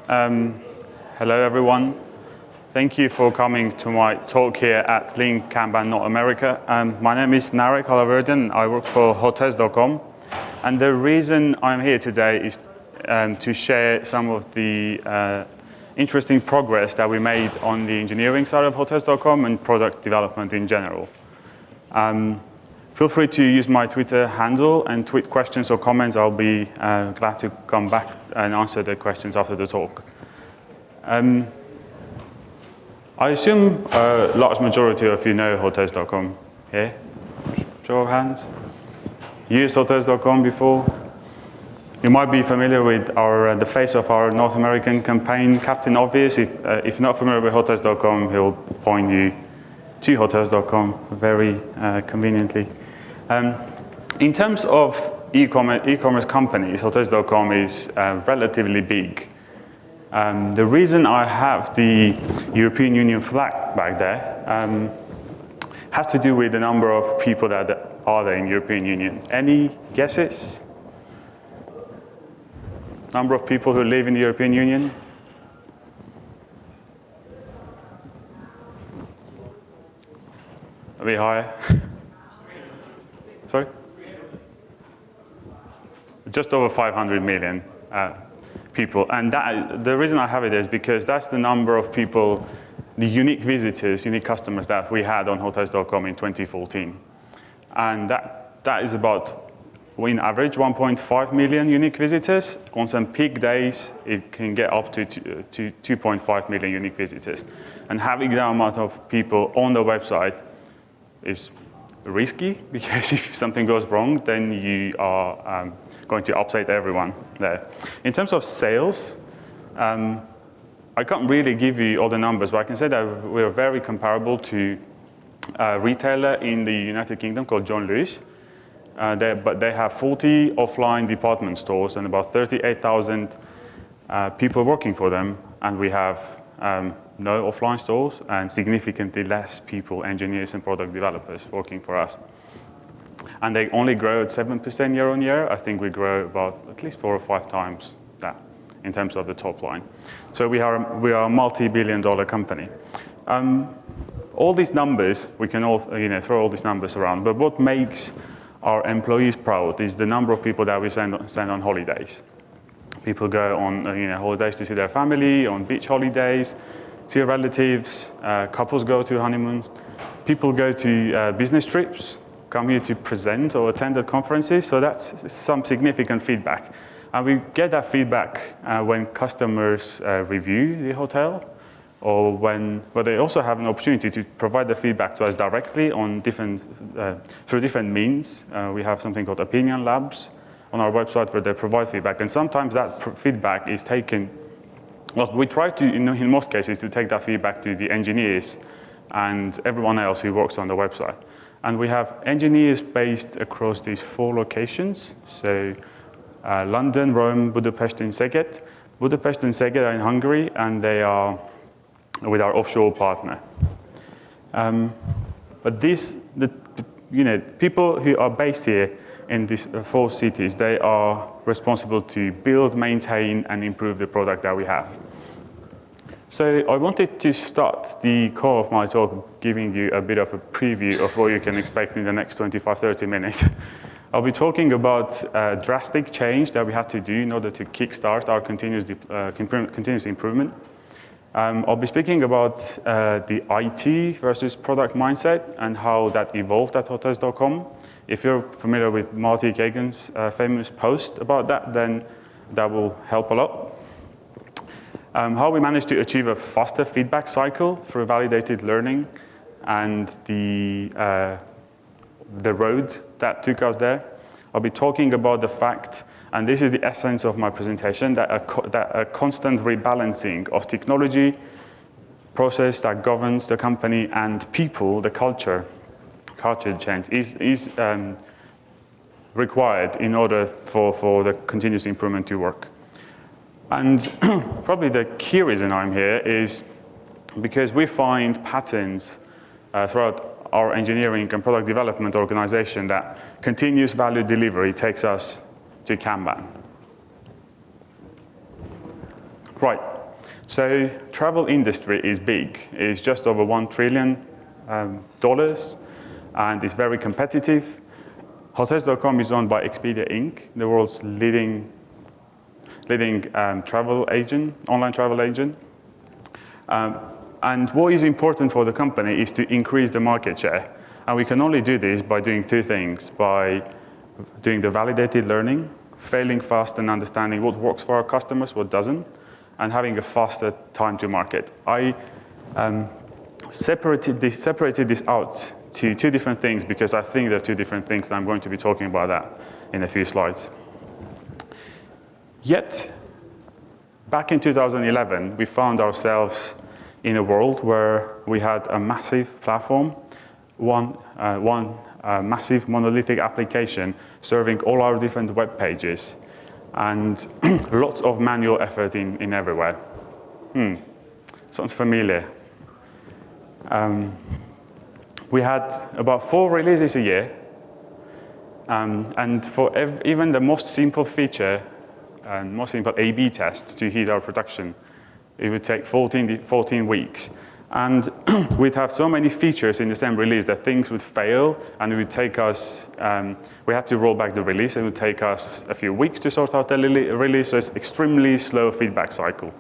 Hello, everyone. Thank you for coming to my talk here at Link Kanban North America. My name is Narek Alaverdyan. I work for Hotels.com. And the reason I'm here today is to share some of the interesting progress that we made on the engineering side of Hotels.com and product development in general. Feel free to use my Twitter handle and tweet questions or comments. I'll be glad to come back and answer the questions after the talk. I assume a large majority of you know Hotels.com here. Show of hands. Used Hotels.com before? You might be familiar with the face of our North American campaign, Captain Obvious. If you're not familiar with Hotels.com, he'll point you to Hotels.com very conveniently. In terms of e-commerce companies, Hotels.com is relatively big. The reason I have the European Union flag back there has to do with the number of people that are there in the European Union. Any guesses? Number of people who live in the European Union? A bit higher. Sorry? Just over 500 million people. And the reason I have it is because that's the number of people, the unique visitors, unique customers that we had on Hotels.com in 2014. And that is about, in average, 1.5 million unique visitors. On some peak days, it can get up to 2.5 million unique visitors. And having that amount of people on the website is risky, because if something goes wrong, then you are going to upset everyone there. In terms of sales, I can't really give you all the numbers, but I can say that we're very comparable to a retailer in the United Kingdom called John Lewis. But they have 40 offline department stores and about 38,000 people working for them, and we have no offline stores and significantly less people, engineers and product developers working for us. And they only grow at 7% year on year. I think we grow about at least 4 or 5 times that in terms of the top line. So we are a multi-billion-dollar company. All these numbers, we can all throw all these numbers around, but what makes our employees proud is the number of people that we send on holidays. People go on holidays to see their family, on beach holidays, see relatives, couples go to honeymoons. People go to business trips, come here to present or attend at conferences, so that's some significant feedback. And we get that feedback when customers review the hotel, or but they also have an opportunity to provide the feedback to us directly on through different means. We have something called opinion labs on our website where they provide feedback, and sometimes that feedback is taken. Well, we try to, in most cases, to take that feedback to the engineers and everyone else who works on the website. And we have engineers based across these 4 locations, so London, Rome, Budapest, and Szeged. Budapest and Szeged are in Hungary, and they are with our offshore partner. But people who are based here in these 4 cities, they are responsible to build, maintain, and improve the product that we have. So I wanted to start the core of my talk giving you a bit of a preview of what you can expect in the next 25-30 minutes. I'll be talking about drastic change that we had to do in order to kickstart our continuous improvement. I'll be speaking about the IT versus product mindset and how that evolved at Hotels.com. If you're familiar with Marty Kagan's famous post about that, then that will help a lot. How we managed to achieve a faster feedback cycle through validated learning, and the road that took us there. I'll be talking about the fact, and this is the essence of my presentation, that a constant rebalancing of technology, process that governs the company, and people, the culture change is required in order for the continuous improvement to work. And probably the key reason I'm here is because we find patterns throughout our engineering and product development organization that continuous value delivery takes us to Kanban. Right, So travel industry is big. It's just over $1 trillion, and it's very competitive. Hotels.com is owned by Expedia Inc., the world's leading travel agent, online travel agent. And what is important for the company is to increase the market share. And we can only do this by doing two things, by doing the validated learning, failing fast and understanding what works for our customers, what doesn't, and having a faster time to market. I separated this out to two different things because I think they're two different things, and I'm going to be talking about that in a few slides. Yet, back in 2011, we found ourselves in a world where we had a massive platform, one massive monolithic application serving all our different web pages, and lots of manual effort in everywhere. Sounds familiar. We had about 4 releases a year, and for even the most simple feature and most simple A/B test to hit our production, it would take 14 weeks. And we'd have so many features in the same release that things would fail, and it would take us, we had to roll back the release. It would take us a few weeks to sort out the release, so it's extremely slow feedback cycle.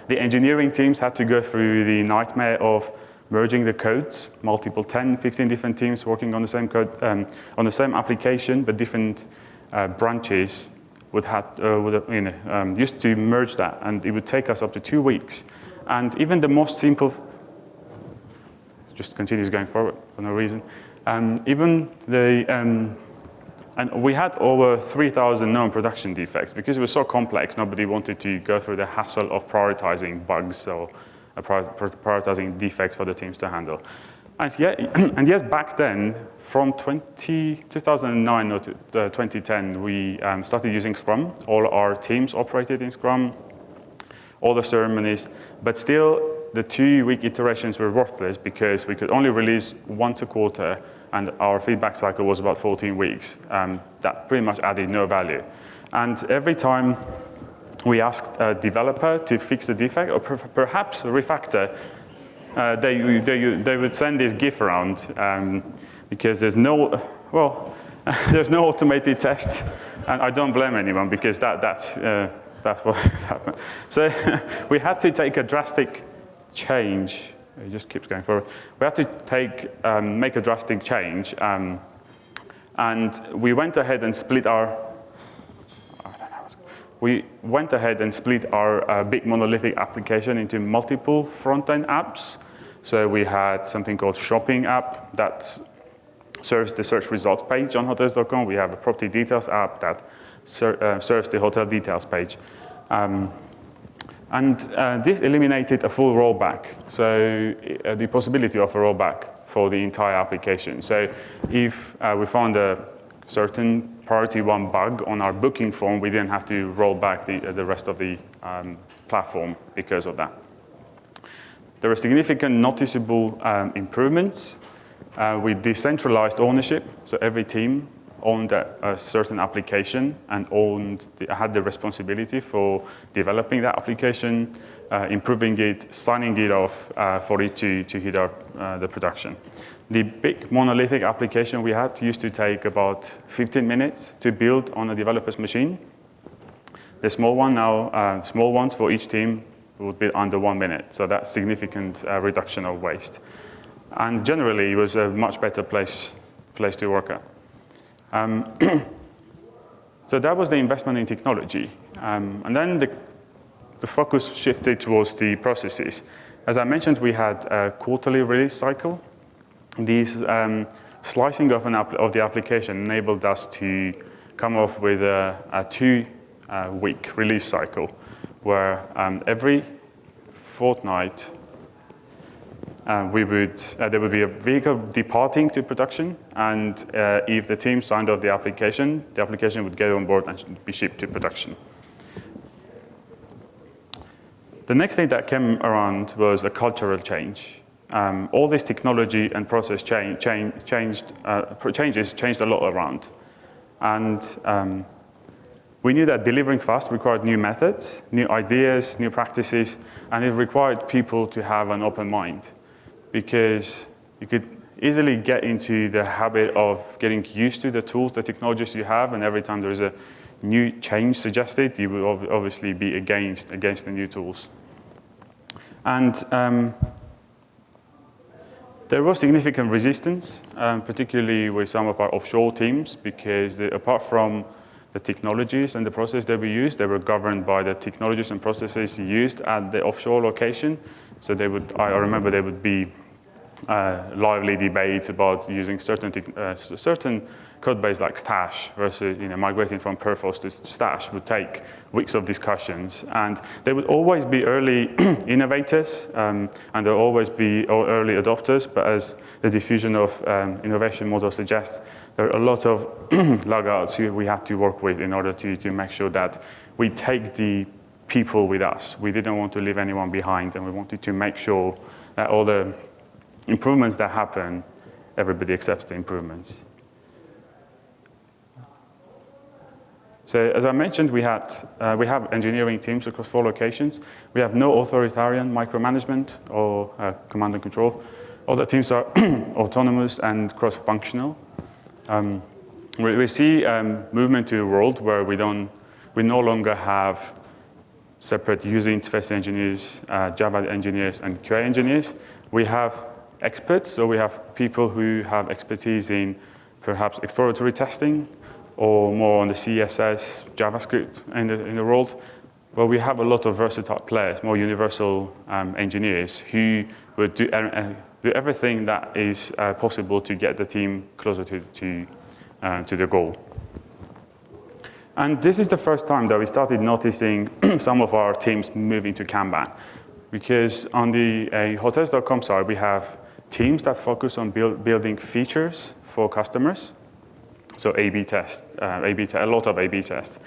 The engineering teams had to go through the nightmare of merging the codes, multiple 10, 15 different teams working on the same code, on the same application, but different branches used to merge that, and it would take us up to 2 weeks. And even the most simple, it just continues going forward for no reason. And we had over 3,000 known production defects. Because it was so complex, nobody wanted to go through the hassle of prioritizing bugs or prioritizing defects for the teams to handle. And yes, back then, from 2009 or to 2010, we started using Scrum. All our teams operated in Scrum, all the ceremonies, but still the 2-week iterations were worthless because we could only release once a quarter, and our feedback cycle was about 14 weeks. That pretty much added no value. And every time we asked a developer to fix the defect or perhaps refactor, they would send this GIF around because there's no automated tests, and I don't blame anyone because that's what happened. So we had to take a drastic change. It just keeps going forward. We had to make a drastic change, and we went ahead and split our. Big monolithic application into multiple front-end apps. So we had something called Shopping app that serves the search results page on Hotels.com. We have a property details app that serves the hotel details page. This eliminated a full rollback, so the possibility of a rollback for the entire application. So if we found a certain priority 1 bug on our booking form, we didn't have to roll back the rest of the platform because of that. There were significant noticeable improvements with decentralized ownership. So every team owned a certain application and had the responsibility for developing that application, improving it, signing it off for it to hit the production. The big monolithic application we had used to take about 15 minutes to build on a developer's machine. The small one now, small ones for each team would be under 1 minute. So that's significant reduction of waste. And generally, it was a much better place to work at. So that was the investment in technology. And then the focus shifted towards the processes. As I mentioned, we had a quarterly release cycle. This slicing of the application enabled us to come up with a 2-week release cycle, where every fortnight there would be a vehicle departing to production, and if the team signed off the application would get on board and be shipped to production. The next thing that came around was a cultural change. All this technology and process changes changed a lot around. And We knew that delivering fast required new methods, new ideas, new practices, and it required people to have an open mind, because you could easily get into the habit of getting used to the tools, the technologies you have, and every time there is a new change suggested, you will obviously be against the new tools. And there was significant resistance, particularly with some of our offshore teams, because apart from the technologies and the process that we used, they were governed by the technologies and processes used at the offshore location. So I remember there would be lively debates about using certain code base like Stash versus migrating from Perforce to Stash would take weeks of discussions. And there would always be early innovators, and there will always be early adopters, but as the diffusion of innovation model suggests, there are a lot of laggards who we had to work with in order to make sure that we take the people with us. We didn't want to leave anyone behind, and we wanted to make sure that all the improvements that happen, everybody accepts the improvements. So as I mentioned, we have engineering teams across 4 locations. We have no authoritarian micromanagement or command and control. All the teams are autonomous and cross-functional. We see movement to a world where we no longer have separate user interface engineers, Java engineers, and QA engineers. We have experts, so we have people who have expertise in perhaps exploratory testing or more on the CSS, JavaScript in the world. But we have a lot of versatile players, more universal engineers who would do everything that is possible to get the team closer to the goal. And this is the first time that we started noticing some of our teams moving to Kanban. Because on the Hotels.com side, we have teams that focus on building features for customers. So A/B test, a lot of A/B tests.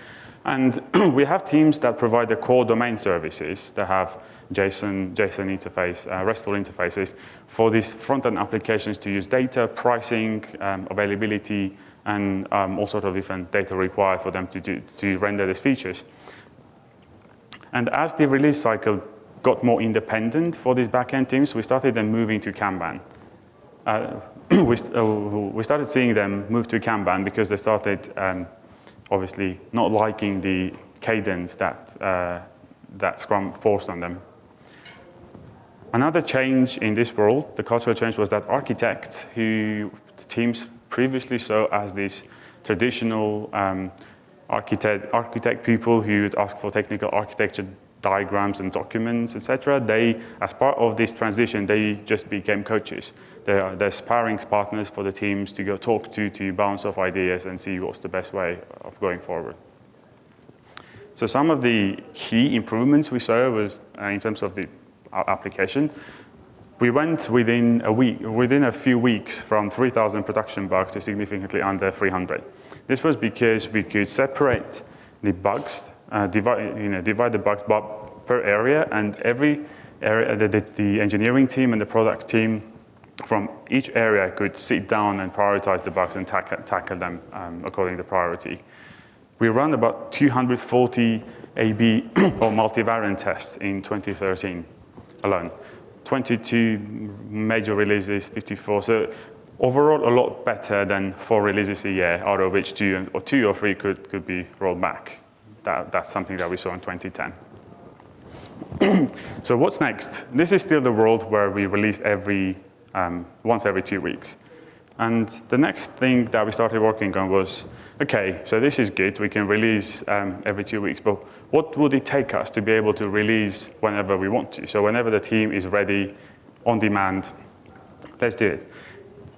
And we have teams that provide the core domain services that have JSON interface, RESTful interfaces for these front-end applications to use data, pricing, availability, and all sorts of different data required for them to render these features. And as the release cycle got more independent for these backend teams, we started them moving to Kanban. We started seeing them move to Kanban because they started obviously not liking the cadence that Scrum forced on them. Another change in this world, the cultural change, was that architects, who the teams previously saw as these traditional architect people who would ask for technical architecture diagrams and documents, etc. They, as part of this transition, they just became coaches. They're sparring partners for the teams to go talk to bounce off ideas and see what's the best way of going forward. So some of the key improvements we saw was in terms of the application. We went within a few weeks from 3,000 production bugs to significantly under 300. This was because we could separate the bugs, divide the bugs per area, and every area, the engineering team and the product team from each area could sit down and prioritize the bugs and tackle them according to priority. We ran about 240 A/B or multivariant tests in 2013 alone. 22 major releases, 54. So overall, a lot better than 4 releases a year, out of which 2 or 3 could be rolled back. That's something that we saw in 2010. So what's next? This is still the world where we released once every 2 weeks. And the next thing that we started working on was, okay, so this is good. We can release every 2 weeks, but what would it take us to be able to release whenever we want to? So whenever the team is ready, on demand, let's do it.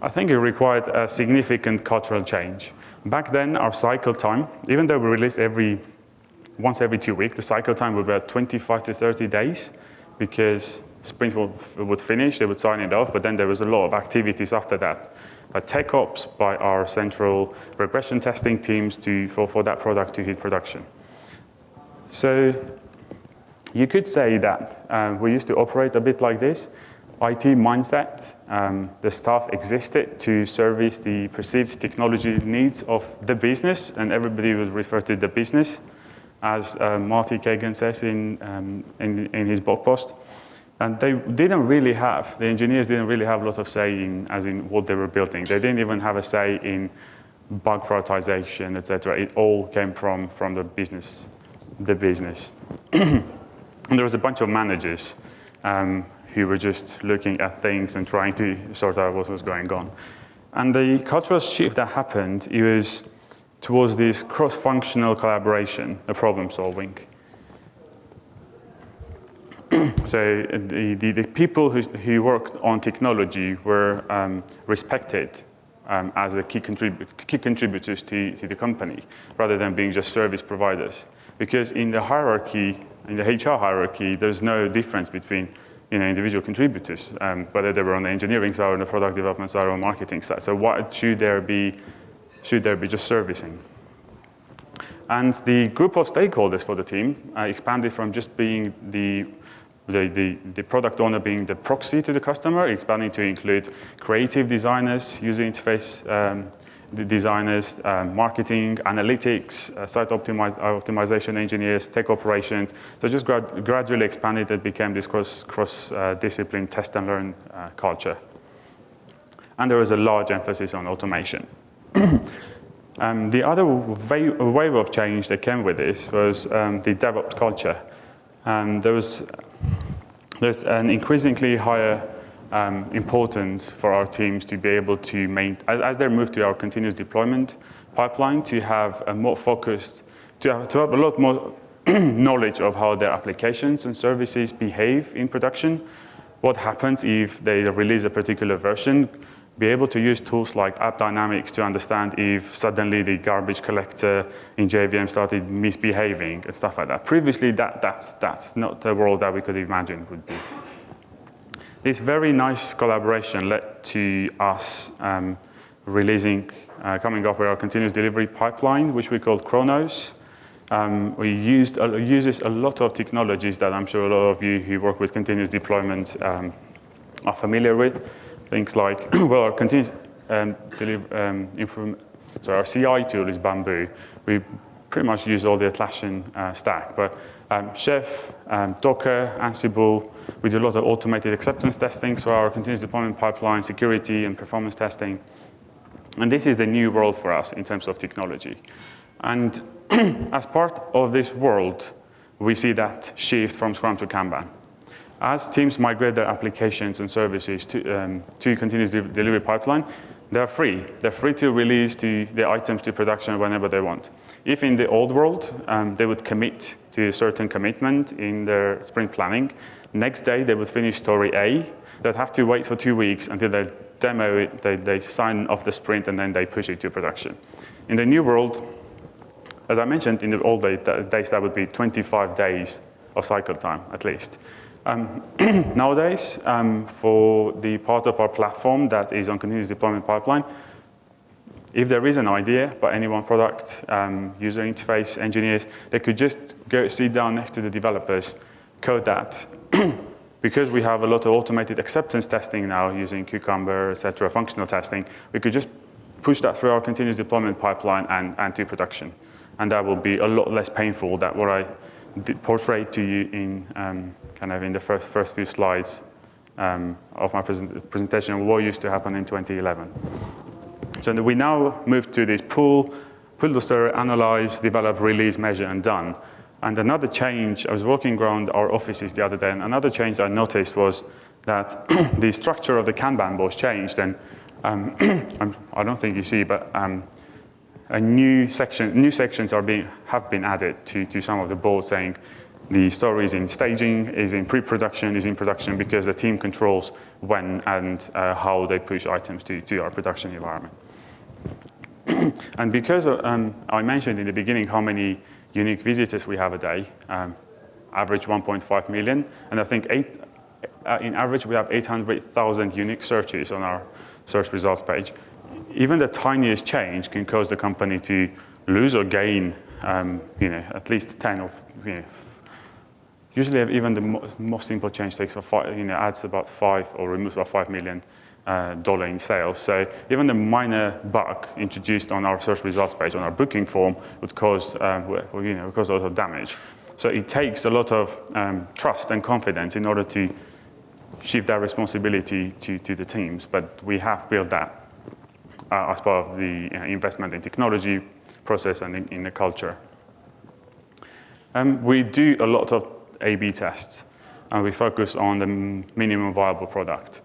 I think it required a significant cultural change. Back then, our cycle time, even though we released once every 2 weeks, the cycle time would be about 25 to 30 days, because sprint would finish, they would sign it off, but then there was a lot of activities after that. Tech ops by our central regression testing teams for that product to hit production. So you could say that we used to operate a bit like this, IT mindset. The staff existed to service the perceived technology needs of the business, and everybody would refer to the business, as Marty Kagan says in his blog post. And they didn't really have, the engineers didn't really have a lot of say in what they were building. They didn't even have a say in bug prioritization, etc. It all came from the business. And there was a bunch of managers who were just looking at things and trying to sort out what was going on. And the cultural shift that happened, it was towards this cross-functional collaboration, the problem solving. So the people who worked on technology were respected as the key contributors to the company, rather than being just service providers. Because in the hierarchy, in the HR hierarchy, there's no difference between individual contributors, whether they were on the engineering side, or the product development side, or marketing side. So what should there be just servicing? And the group of stakeholders for the team expanded from just being the product owner being the proxy to the customer, expanding to include creative designers, user interface designers, marketing, analytics, site optimization engineers, tech operations. So just gradually expanded, it became this cross-discipline test and learn culture. And there was a large emphasis on automation. The other wave of change that came with this was the DevOps culture. There's an increasingly higher importance for our teams to be able to as they move to our continuous deployment pipeline, to have a more focused, to have a lot more knowledge of how their applications and services behave in production. What happens if they release a particular version? Be able to use tools like App Dynamics to understand if suddenly the garbage collector in JVM started misbehaving and stuff like that. Previously, that's not the world that we could imagine would be. This very nice collaboration led to us coming up with our continuous delivery pipeline, which we called Chronos. We uses a lot of technologies that I'm sure a lot of you who work with continuous deployment are familiar with. Things like, well, our continuous our CI tool is Bamboo. We pretty much use all the Atlassian stack, but Chef, Docker, Ansible, we do a lot of automated acceptance testing, so our continuous deployment pipeline, security and performance testing. And this is the new world for us in terms of technology. And as part of this world, we see that shift from Scrum to Kanban. As teams migrate their applications and services to continuous delivery pipeline, they're free. They're free to release the items to production whenever they want. If in the old world, they would commit to a certain commitment in their sprint planning, next day they would finish story A, they'd have to wait for 2 weeks until they demo it, they sign off the sprint, and then they push it to production. In the new world, as I mentioned, in the old days, that would be 25 days of cycle time, at least. Nowadays, for the part of our platform that is on continuous deployment pipeline, if there is an idea by any one product, user interface engineers, they could just go sit down next to the developers, code that. Because we have a lot of automated acceptance testing now using Cucumber, et cetera, functional testing, we could just push that through our continuous deployment pipeline and to production. And that will be a lot less painful than what I portrayed to you in in the first few slides of my presentation of what used to happen in 2011. So we now move to this pull the story, analyze, develop, release, measure, and done. And another change, I was walking around our offices the other day, and another change I noticed was that the structure of the Kanban board changed. And I don't think you see, but new sections have been added to some of the boards, saying the story is in staging, is in pre-production, is in production, because the team controls when and how they push items to our production environment. And because I mentioned in the beginning how many unique visitors we have a day, average 1.5 million, and I think in average we have 800,000 unique searches on our search results page. Even the tiniest change can cause the company to lose or gain, at least 10 of, Usually, even the most simple change takes adds about or removes about $5 million in sales. So even the minor bug introduced on our search results page, on our booking form, would cause a lot of damage. So it takes a lot of trust and confidence in order to shift that responsibility to the teams. But we have built that as part of the investment in technology process and in the culture. We do a lot of A/B tests, and we focus on the minimum viable product.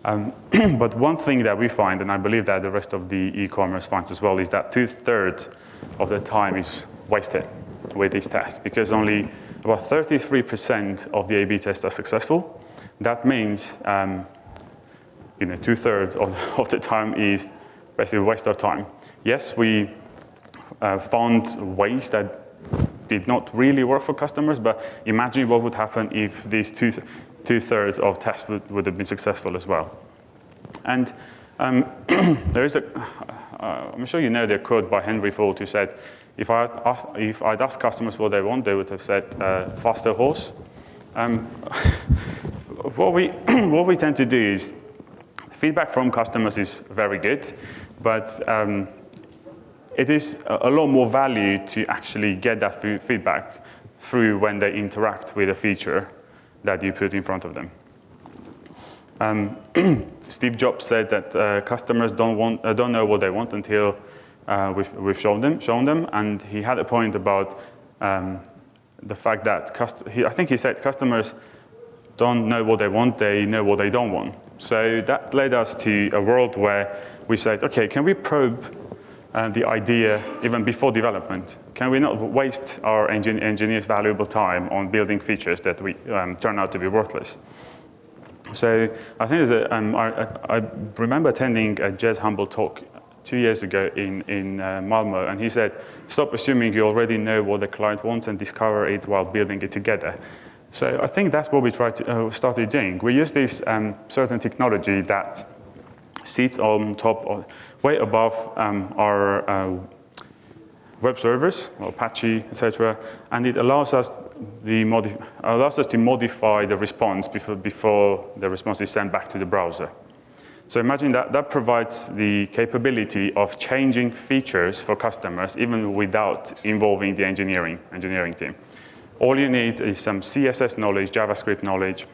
But one thing that we find, and I believe that the rest of the e-commerce finds as well, is that 2/3 of the time is wasted with these tests, because only about 33% of the A/B tests are successful. That means 2/3 of the time is basically a waste of time. Yes, we found ways that did not really work for customers, but imagine what would happen if these 2/3 of tests would have been successful as well. And there is I'm sure you know the quote by Henry Ford, who said, if I'd asked customers what they want, they would have said faster horse. What we tend to do is, feedback from customers is very good, but it is a lot more value to actually get that feedback through when they interact with a feature that you put in front of them. Steve Jobs said that customers don't know what they want until we've shown them, and he had a point about the fact that I think he said customers don't know what they want, they know what they don't want. So that led us to a world where we said, okay, can we probe the idea even before development? Can we not waste our engineers' valuable time on building features that turn out to be worthless? So I think I remember attending a Jez Humble talk 2 years ago in Malmo, and he said, stop assuming you already know what the client wants and discover it while building it together. So I think that's what we started doing. We use this certain technology that sits on top of, way above our web servers, or Apache, etc., and it allows us to modify the response before the response is sent back to the browser. So imagine that provides the capability of changing features for customers even without involving the engineering team. All you need is some CSS knowledge, JavaScript knowledge,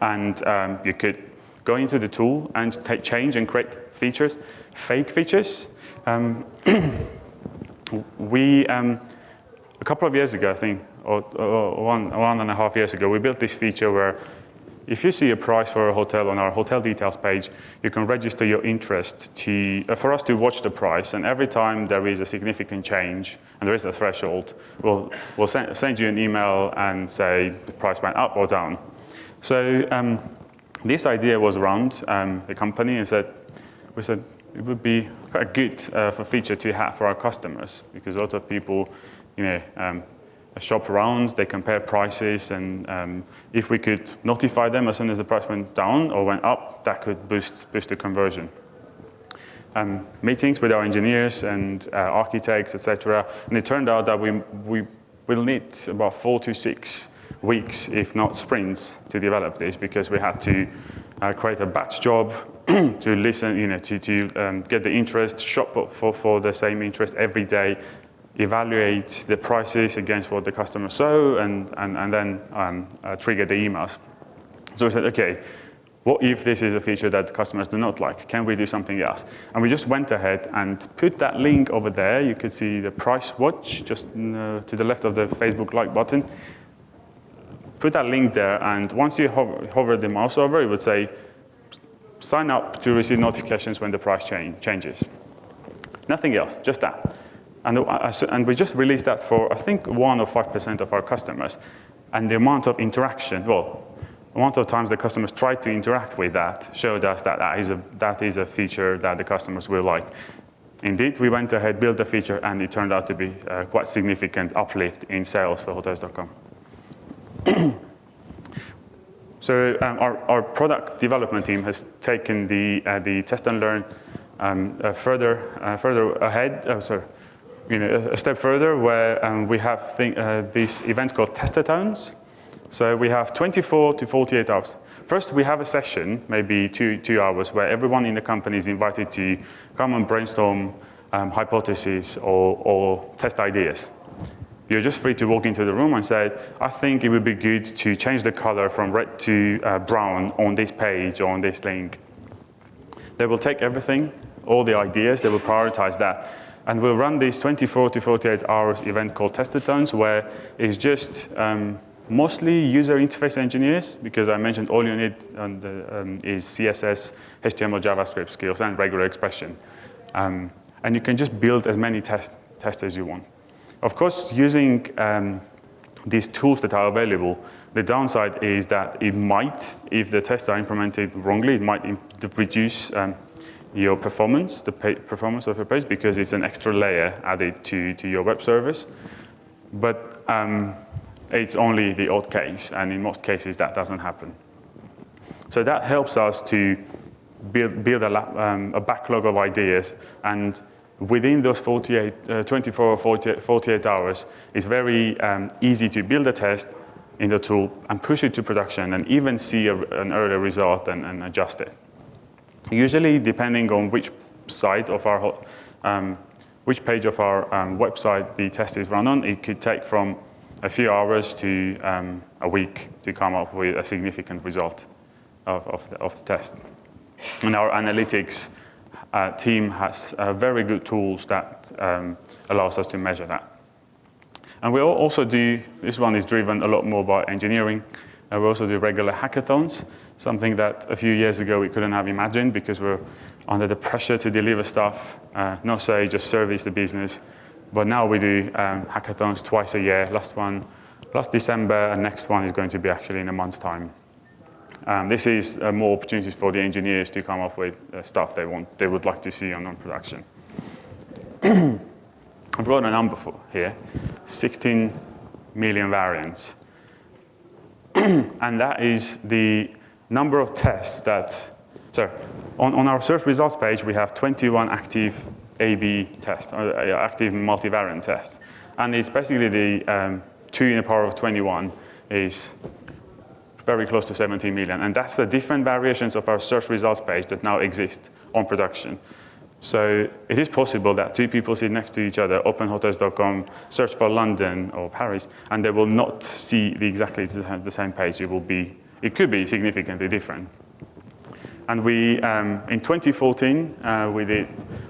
and you could go into the tool and change and create features, fake features. A couple of years ago, I think, or 1.5 years ago, we built this feature where if you see a price for a hotel on our hotel details page, you can register your interest for us to watch the price. And every time there is a significant change, and there is a threshold, we'll send you an email and say the price went up or down. So this idea was around the company, and we said it would be quite a good feature to have for our customers, because a lot of people, shop around, they compare prices, and if we could notify them as soon as the price went down or went up, that could boost the conversion. Meetings with our engineers and architects, etc., and it turned out that we will need about 4 to 6 weeks, if not sprints, to develop this, because we had to create a batch job to listen, to get the interest, shop for the same interest every day, evaluate the prices against what the customers saw, and then trigger the emails. So we said, okay, what if this is a feature that customers do not like? Can we do something else? And we just went ahead and put that link over there. You could see the price watch just to the left of the Facebook like button. Put that link there, and once you hover the mouse over, it would say, sign up to receive notifications when the price changes. Nothing else, just that. And we just released that for, I think, 1 or 5% of our customers. And the amount of interaction, the amount of times the customers tried to interact with that showed us that that is a feature that the customers will like. Indeed, we went ahead, built the feature, and it turned out to be a quite significant uplift in sales for Hotels.com. So our product development team has taken the test and learn further ahead. A step further, where we have these events called testathons. So we have 24 to 48 hours. First, we have a session, maybe two hours, where everyone in the company is invited to come and brainstorm hypotheses or test ideas. You're just free to walk into the room and say, I think it would be good to change the color from red to brown on this page or on this link. They will take everything, all the ideas, they will prioritize that. And we'll run this 24 to 48 hours event called Testathons, where it's just mostly user interface engineers, because I mentioned all you need is CSS, HTML, JavaScript skills, and regular expression. And you can just build as many tests as you want. Of course, using these tools that are available, the downside is that it might, if the tests are implemented wrongly, it might reduce your performance, the performance of your page, because it's an extra layer added to your web service. But it's only the odd case, and in most cases that doesn't happen. So that helps us to build a backlog of ideas, and within those 24 or 48 hours, it's very easy to build a test in the tool and push it to production and even see an early result and adjust it. Usually, depending on which side of our, which page of our website the test is run on, it could take from a few hours to a week to come up with a significant result of the test. And our analytics team has very good tools that allows us to measure that. And we also do, this one is driven a lot more by engineering. We also do regular hackathons, something that a few years ago we couldn't have imagined because we're under the pressure to deliver stuff, not say just service the business. But now we do hackathons twice a year. Last December, and next one is going to be actually in a month's time. This is more opportunities for the engineers to come up with stuff they would like to see on production. I've got a number here, 16 million variants. And that is the number of tests that, so on our search results page, we have 21 active A/B tests, active multivariant tests. And it's basically the 2 in the power of 21 is very close to 17 million. And that's the different variations of our search results page that now exist on production. So it is possible that two people sit next to each other, open hotels.com, search for London or Paris, and they will not see exactly the same page. It could be significantly different. And we, in 2014,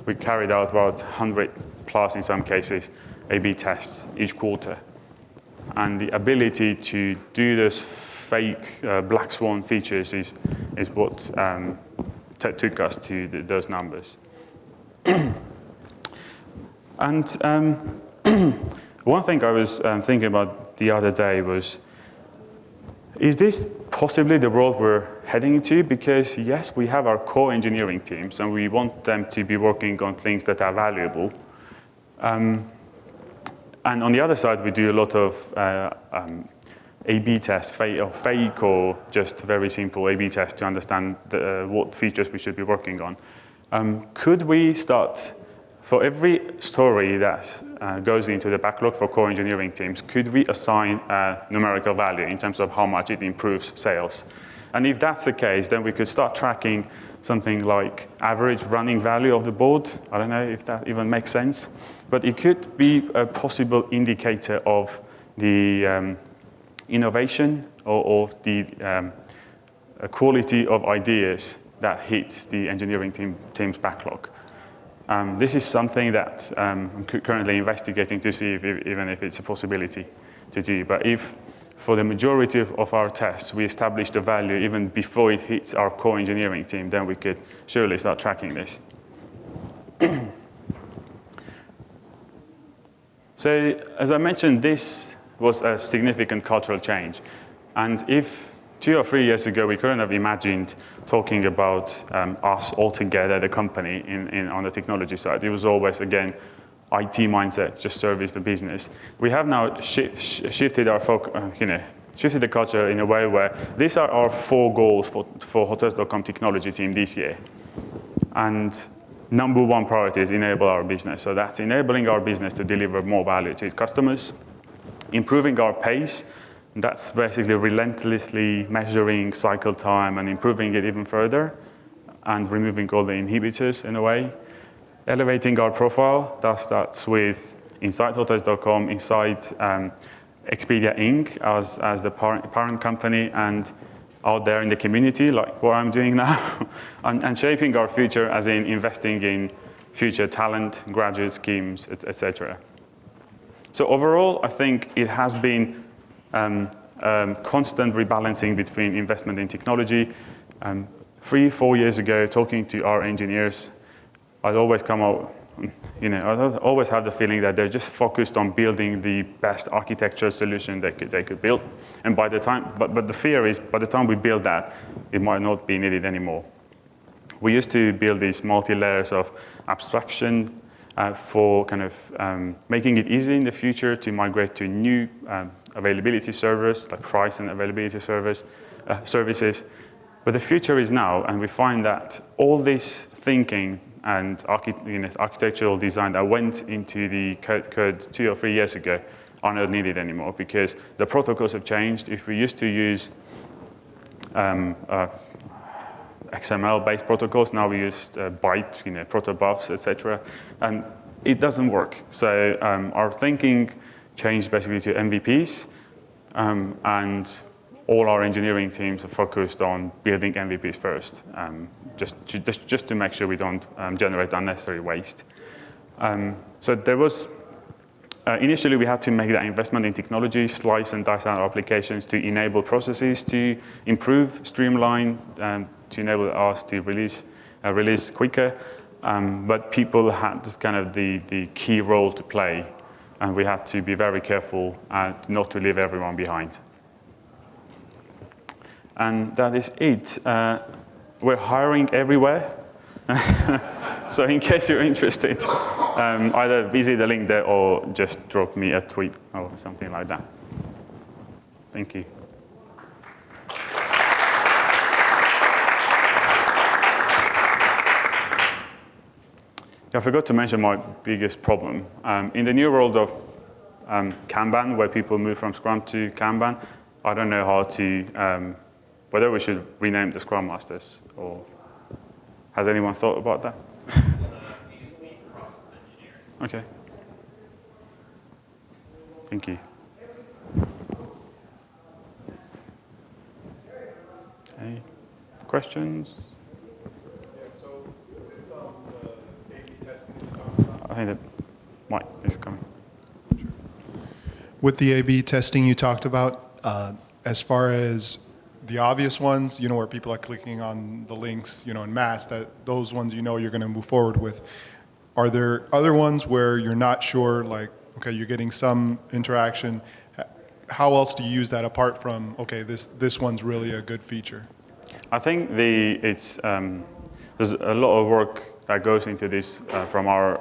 we carried out about 100 plus, in some cases, A/B tests each quarter. And the ability to do those fake black swan features is what took us to those numbers. And one thing I was thinking about the other day was, is this possibly the world we're heading into? Because yes, we have our core engineering teams and we want them to be working on things that are valuable. And on the other side, we do a lot of A/B tests, fake or just very simple A/B tests to understand what features we should be working on. Could we start, for every story that goes into the backlog for core engineering teams, could we assign a numerical value in terms of how much it improves sales? And if that's the case, then we could start tracking something like average running value of the board. I don't know if that even makes sense, but it could be a possible indicator of the innovation or the quality of ideas that hit the engineering team's backlog. This is something that I'm currently investigating to see even if it's a possibility to do. But if for the majority of our tests we establish the value even before it hits our core engineering team, then we could surely start tracking this. So as I mentioned, this was a significant cultural change. And if 2 or 3 years ago, we couldn't have imagined talking about us all together, the company, on the technology side. It was always, again, IT mindset, just service the business. We have now shifted our shifted the culture in a way where these are our 4 goals for Hotels.com technology team this year. And number 1 priority is enable our business. So that's enabling our business to deliver more value to its customers, improving our pace That's basically relentlessly measuring cycle time and improving it even further, and removing all the inhibitors in a way. Elevating our profile, that starts with inside Hotels.com, inside Expedia Inc. as the parent company, and out there in the community, like what I'm doing now, and shaping our future as in investing in future talent, graduate schemes, etc. So overall, I think it has been constant rebalancing between investment in technology. 3-4 years ago, talking to our engineers, I'd always come out, I'd always have the feeling that they're just focused on building the best architecture solution they could build. And by the time, but the fear is, by the time we build that, it might not be needed anymore. We used to build these multi-layers of abstraction for kind of making it easy in the future to migrate to new availability servers, like price and availability services. But the future is now, and we find that all this thinking and architectural design that went into the code 2 or 3 years ago are not needed anymore, because the protocols have changed. If we used to use XML-based protocols, now we use byte, protobufs, etc., and it doesn't work. So our thinking changed basically to MVPs, and all our engineering teams are focused on building MVPs first, just to make sure we don't generate unnecessary waste. So there was, initially we had to make that investment in technology, slice and dice our applications to enable processes to improve, streamline, to enable us to release quicker. But people had this kind of the key role to play, and we had to be very careful not to leave everyone behind. And that is it. We're hiring everywhere. So in case you're interested, either visit the link there or just drop me a tweet or something like that. Thank you. I forgot to mention my biggest problem. In the new world of Kanban, where people move from Scrum to Kanban, I don't know how to, whether we should rename the Scrum Masters, or has anyone thought about that? Okay. Thank you. Any questions? I think that Mike is coming. Sure. With the A/B testing you talked about, as far as the obvious ones, where people are clicking on the links, in mass, those ones you're going to move forward with. Are there other ones where you're not sure, like, okay, you're getting some interaction? How else do you use that apart from, okay, this one's really a good feature? I think there's a lot of work that goes into this from our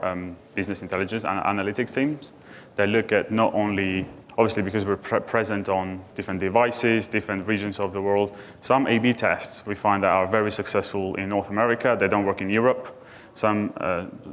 business intelligence and analytics teams. They look at not only, obviously because we're present on different devices, different regions of the world, some A/B tests we find that are very successful in North America. They don't work in Europe. Some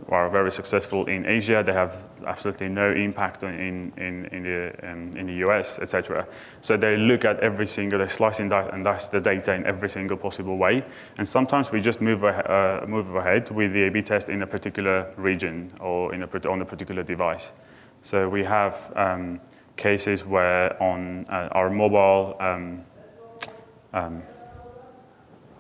are very successful in Asia. They have absolutely no impact in the US, etc. So they look at every single, they slice and dice the data in every single possible way. And sometimes we just move ahead with the A/B test in a particular region or on a particular device. So we have cases where on our mobile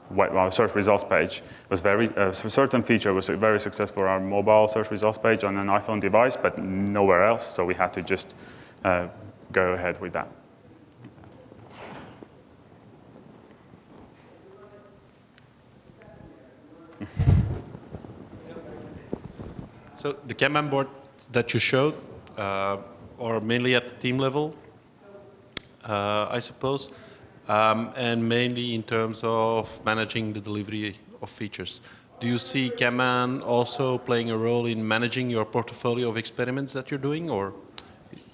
our search results page was a certain feature was very successful on our mobile search results page on an iPhone device, but nowhere else. So we had to just go ahead with that. So the Kanban board that you showed are mainly at the team level, I suppose. And mainly in terms of managing the delivery of features. Do you see Kanban also playing a role in managing your portfolio of experiments that you're doing, or?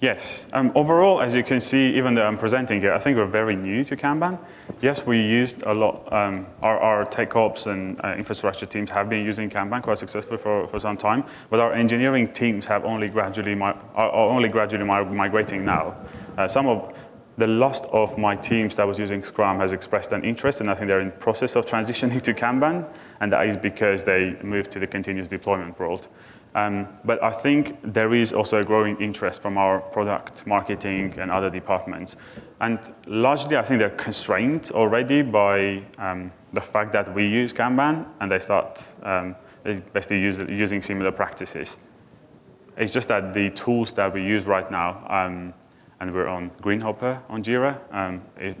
Yes. Overall, as you can see, even though I'm presenting here, I think we're very new to Kanban. Yes, we used a lot. Our tech ops and infrastructure teams have been using Kanban quite successfully for some time, but our engineering teams have only gradually migrating now. the last of my teams that was using Scrum has expressed an interest, and I think they're in the process of transitioning to Kanban, and that is because they moved to the continuous deployment world. But I think there is also a growing interest from our product, marketing, and other departments. And largely, I think they're constrained already by the fact that we use Kanban, and they basically using similar practices. It's just that the tools that we use right now, and we're on Greenhopper on Jira,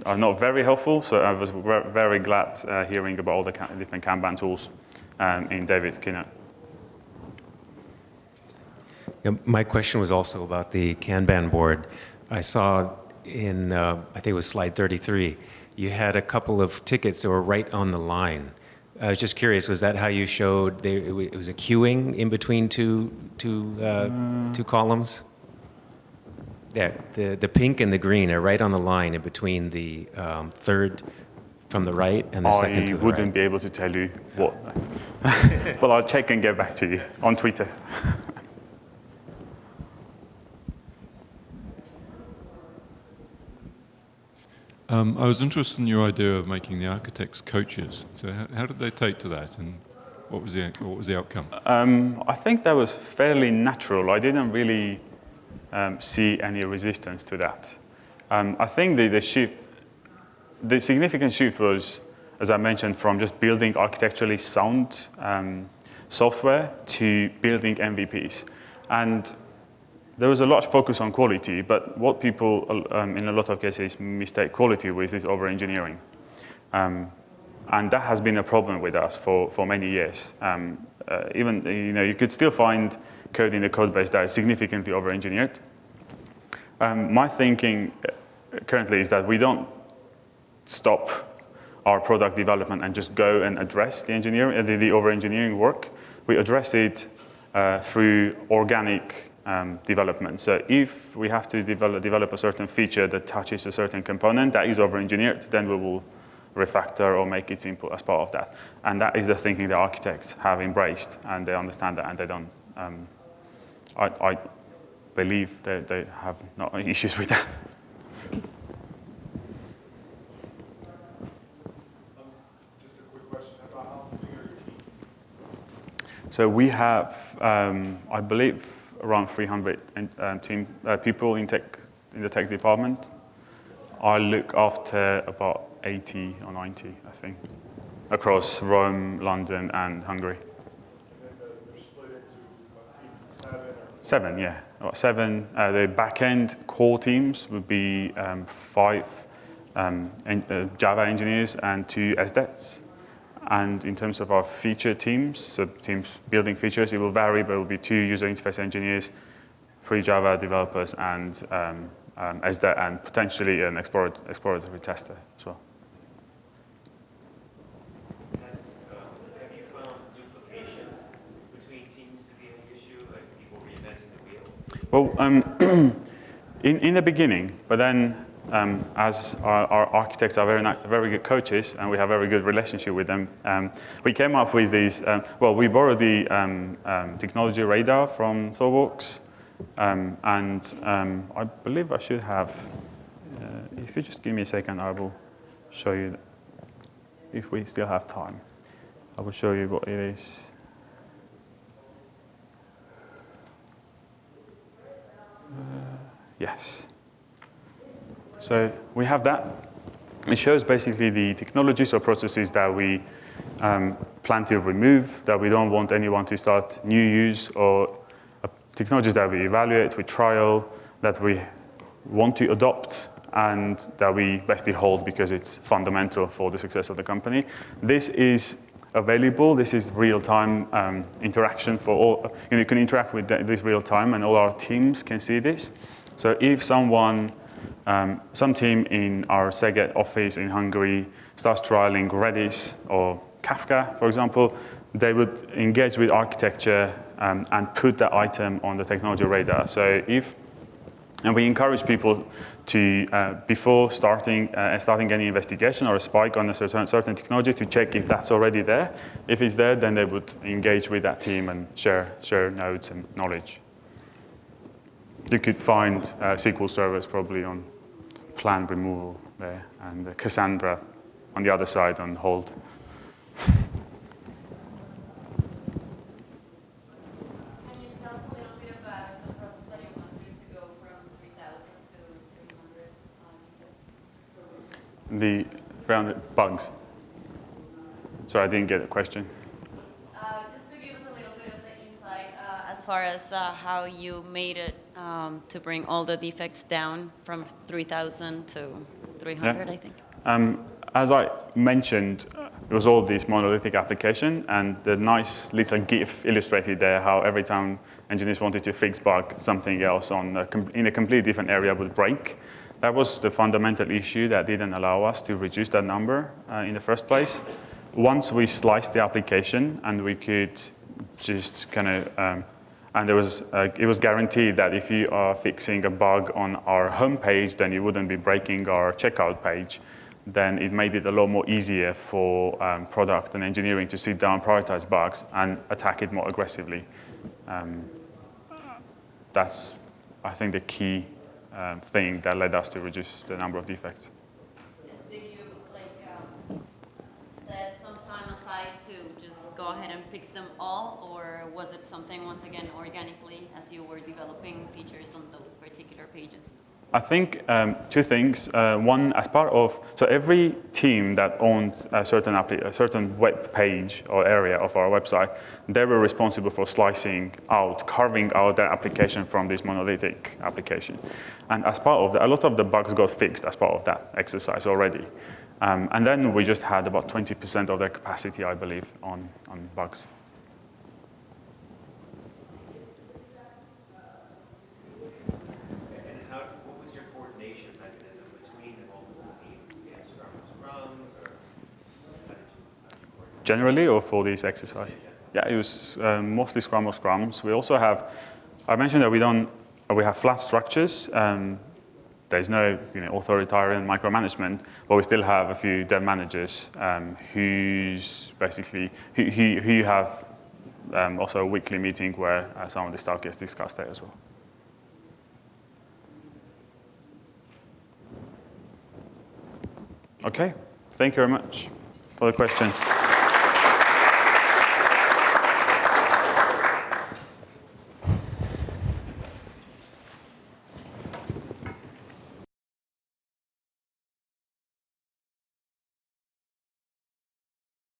are not very helpful. So I was very glad hearing about all the different Kanban tools in David's keynote. Yeah, my question was also about the Kanban board. I saw in, I think it was slide 33, you had a couple of tickets that were right on the line. I was just curious, was that how you showed, it was a queuing in between two columns? Yeah, the pink and the green are right on the line in between the third from the right and the second to the right. I wouldn't be able to tell you what, but I'll check and get back to you on Twitter. I was interested in your idea of making the architects coaches. So how did they take to that, and what was the outcome? I think that was fairly natural. I didn't really see any resistance to that. I think the significant shift was, as I mentioned, from just building architecturally sound software to building MVPs. And there was a large focus on quality, but what people, in a lot of cases, mistake quality with is over-engineering. And that has been a problem with us for many years. Even, you could still find code in the code base that is significantly over-engineered. My thinking currently is that we don't stop our product development and just go and address the over-engineering work. We address it through organic development. So if we have to develop a certain feature that touches a certain component that is over-engineered, then we will refactor or make it simple as part of that. And that is the thinking the architects have embraced, and they understand that, and they don't. I believe that they have no issues with that. Just a quick question about how big are your teams? So we have, I believe, around 300 people in the tech department. I look after about 80 or 90, I think, across Rome, London, and Hungary. And then they're split into what, teams of 7? Or? 7, yeah. About 7. The backend core teams would be 5 Java engineers and 2 SDETs. And in terms of our feature teams, so teams building features, it will vary, but it will be 2 user interface engineers, 3 Java developers, and SDET, and potentially an exploratory tester as well. Have you found duplication between teams to be an issue, like people reinventing the wheel? Well, in the beginning, but then as our architects are very good coaches and we have a very good relationship with them, we came up with these, we borrowed the technology radar from ThoughtWorks, and I believe I should have, if you just give me a second, I will show you, if we still have time, I will show you what it is. Yes. So we have that. It shows basically the technologies or processes that we plan to remove, that we don't want anyone to start new use, or technologies that we evaluate, we trial, that we want to adopt, and that we basically hold because it's fundamental for the success of the company. This is available. This is real-time interaction for all. You can interact with this real-time, and all our teams can see this. So if someone, some team in our Szeged office in Hungary starts trialing Redis or Kafka, for example, they would engage with architecture and put that item on the technology radar. So and we encourage people to, before starting any investigation or a spike on a certain technology, to check if that's already there. If it's there, then they would engage with that team and share nodes and knowledge. You could find SQL servers probably on plan removal there, and Cassandra on the other side on hold. Can you tell us a little bit about the process that you went through to go from 3,000 to 300 defects? The round bugs. Sorry, I didn't get the question. Just to give us a little bit of the insight as far as how you made it to bring all the defects down from 3,000 to 300, I think. As I mentioned, it was all this monolithic application, and the nice little GIF illustrated there how every time engineers wanted to fix bug, something else in a completely different area would break. That was the fundamental issue that didn't allow us to reduce that number in the first place. Once we sliced the application and we could just kind of, and it was guaranteed that if you are fixing a bug on our home page, then you wouldn't be breaking our checkout page. Then it made it a lot more easier for product and engineering to sit down, prioritize bugs, and attack it more aggressively. That's, I think, the key thing that led us to reduce the number of defects. Did you set some time aside to just go ahead and fix them all, or was it something, once again, organically as you were developing features on those particular pages? I think two things. One, as part of, so every team that owned a certain web page or area of our website, they were responsible for slicing out, carving out their application from this monolithic application. And as part of that, a lot of the bugs got fixed as part of that exercise already. And then we just had about 20% of their capacity, I believe, on bugs. Generally, or for this exercise? Yeah, it was mostly Scrum or Scrums. We also have, I mentioned that we have flat structures. There's no authoritarian micromanagement, but we still have a few dev managers who's basically, who have also a weekly meeting where some of the stuff gets discussed there as well. Okay, thank you very much for the questions.